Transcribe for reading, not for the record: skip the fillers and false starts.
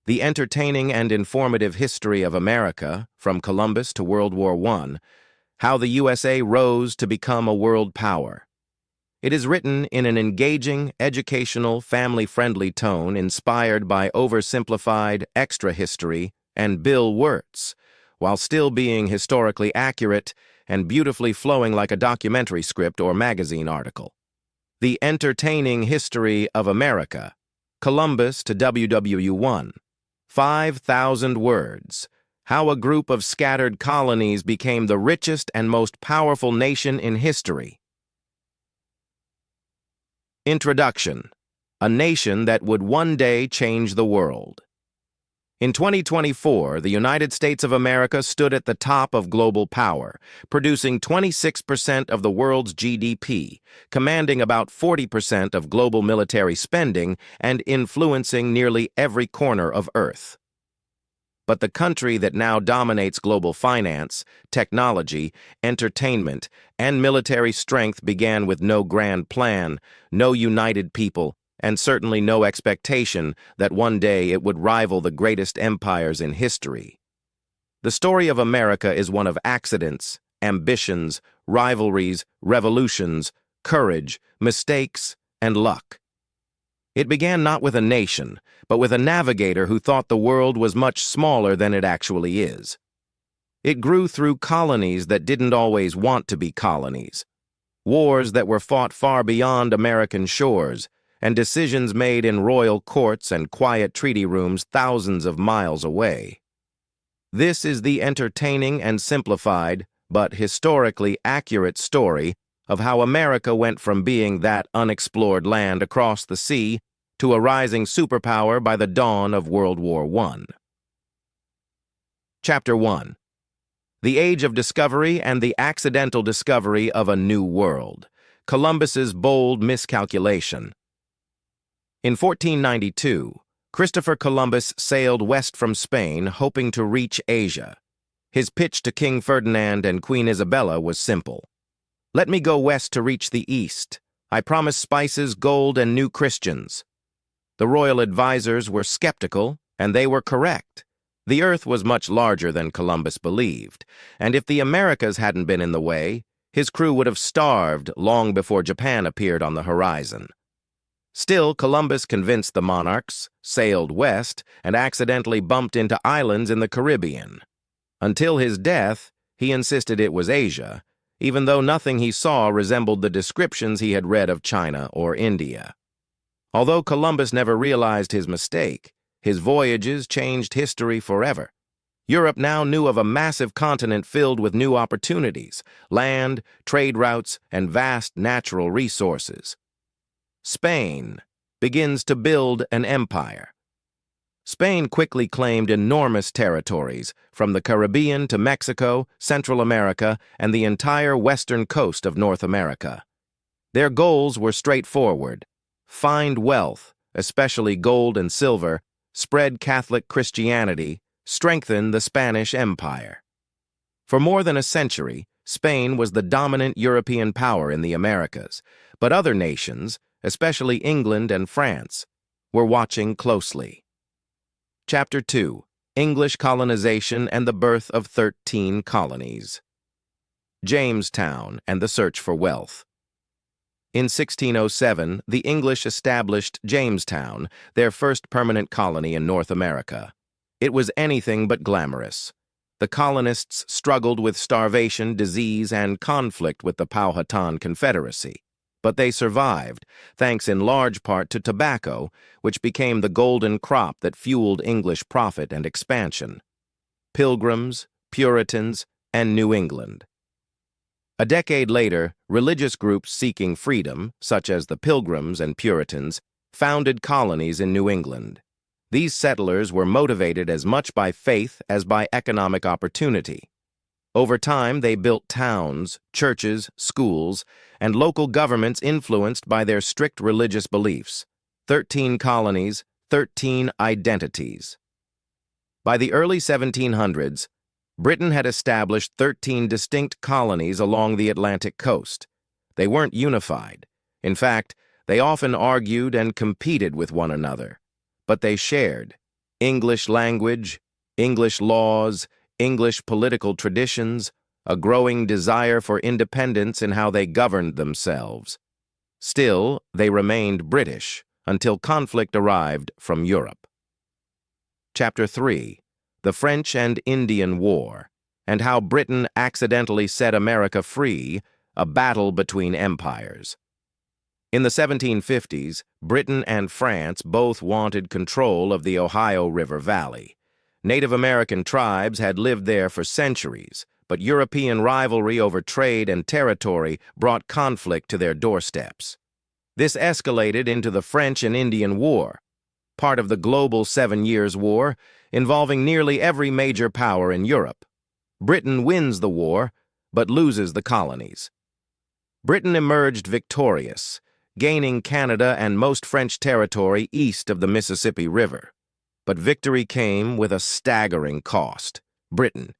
The entertaining and informative history of America, from Columbus to World War I, how the USA rose to become a world power. It is written in an engaging, educational, family-friendly tone inspired by OverSimplified, Extra History, and Bill Wurtz, while still being historically accurate and beautifully flowing like a documentary script or magazine article. The entertaining history of America, Columbus to WWU1. 5,000 words. How a group of scattered colonies became the richest and most powerful nation in history. Introduction. A nation that would one day change the world. In 2024, the United States of America stood at the top of global power, producing 26% of the world's GDP, commanding about 40% of global military spending, and influencing nearly every corner of Earth. But the country that now dominates global finance, technology, entertainment, and military strength began with no grand plan, no united people, and certainly no expectation that one day it would rival the greatest empires in history. The story of America is one of accidents, ambitions, rivalries, revolutions, courage, mistakes, and luck. It began not with a nation, but with a navigator who thought the world was much smaller than it actually is. It grew through colonies that didn't always want to be colonies, wars that were fought far beyond American shores, and decisions made in royal courts and quiet treaty rooms thousands of miles away. This is the entertaining and simplified, but historically accurate story of how America went from being that unexplored land across the sea to a rising superpower by the dawn of World War I. Chapter 1. The Age of Discovery and the Accidental Discovery of a New World. Columbus's bold miscalculation. In 1492, Christopher Columbus sailed west from Spain, hoping to reach Asia. His pitch to King Ferdinand and Queen Isabella was simple. "Let me go west to reach the east. I promise spices, gold, and new Christians." The royal advisors were skeptical, and they were correct. The earth was much larger than Columbus believed, and if the Americas hadn't been in the way, his crew would have starved long before Japan appeared on the horizon. Still, Columbus convinced the monarchs, sailed west, and accidentally bumped into islands in the Caribbean. Until his death, he insisted it was Asia, even though nothing he saw resembled the descriptions he had read of China or India. Although Columbus never realized his mistake, his voyages changed history forever. Europe now knew of a massive continent filled with new opportunities, land, trade routes, and vast natural resources. Spain begins to build an empire. Spain quickly claimed enormous territories, from the Caribbean to Mexico, Central America, and the entire western coast of North America. Their goals were straightforward: find wealth, especially gold and silver, spread Catholic Christianity, strengthen the Spanish Empire. For more than a century, Spain was the dominant European power in the Americas, but other nations, especially England and France, were watching closely. Chapter 2. English Colonization and the Birth of 13 Colonies. Jamestown and the Search for Wealth. In 1607, the English established Jamestown, their first permanent colony in North America. It was anything but glamorous. The colonists struggled with starvation, disease, and conflict with the Powhatan Confederacy. But they survived, thanks in large part to tobacco, which became the golden crop that fueled English profit and expansion. Pilgrims, Puritans, and New England. A decade later, religious groups seeking freedom, such as the Pilgrims and Puritans, founded colonies in New England. These settlers were motivated as much by faith as by economic opportunity. Over time, they built towns, churches, schools, and local governments influenced by their strict religious beliefs. 13 colonies, 13 identities. By the early 1700s, Britain had established 13 distinct colonies along the Atlantic coast. They weren't unified. In fact, they often argued and competed with one another. But they shared English language, English laws, English political traditions, a growing desire for independence in how they governed themselves. Still, they remained British until conflict arrived from Europe. Chapter 3. The French and Indian War, and how Britain accidentally set America free, a battle between empires. In the 1750s, Britain and France both wanted control of the Ohio River Valley. Native American tribes had lived there for centuries, but European rivalry over trade and territory brought conflict to their doorsteps. This escalated into the French and Indian War, part of the global 7 Years' War, involving nearly every major power in Europe. Britain wins the war, but loses the colonies. Britain emerged victorious, gaining Canada and most French territory east of the Mississippi River. But victory came with a staggering cost. Britain,